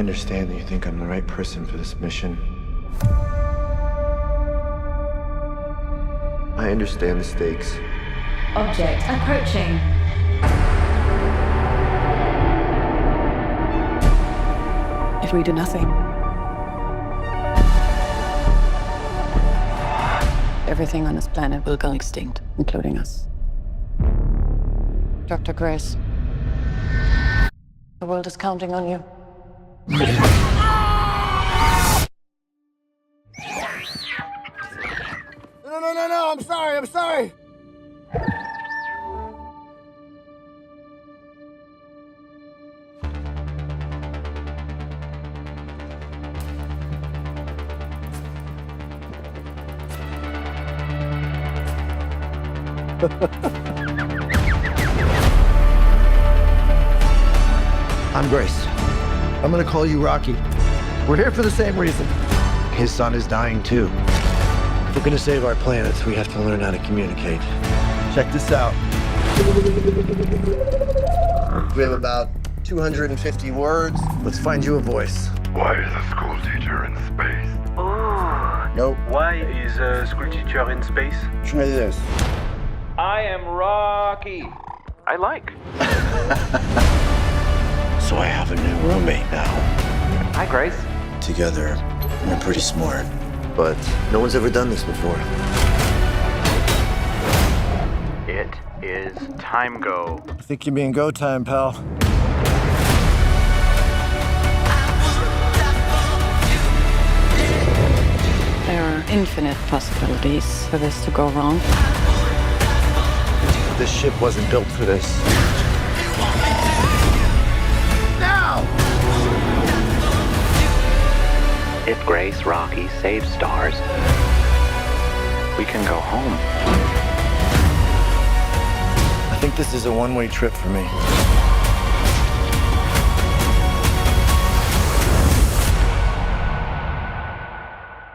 understand that you think I'm the right person for this mission. I understand the stakes. Object approaching. If we do nothing, everything on this planet will go extinct, including us. Dr. Grace, the world is counting on you. No, I'm sorry. I'm Grace. I'm gonna call you Rocky. We're here for the same reason. His son is dying too. If we're gonna save our planets, we have to learn how to communicate. Check this out. We have about 250 words. Let's find you a voice. Why is a school teacher in space? Oh. Nope. Why is a school teacher in space? Try this. I am Rocky. I like. So I have a new roommate now. Hi, Grace. Together, we're pretty smart. But no one's ever done this before. It is time go. I think you mean go time, pal. There are infinite possibilities for this to go wrong. This ship wasn't built for this. Now! If Grace Rocky saves stars, we can go home. I think this is a one-way trip for me.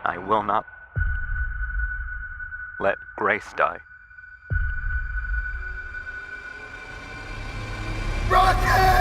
I will not let Grace die. Rocky!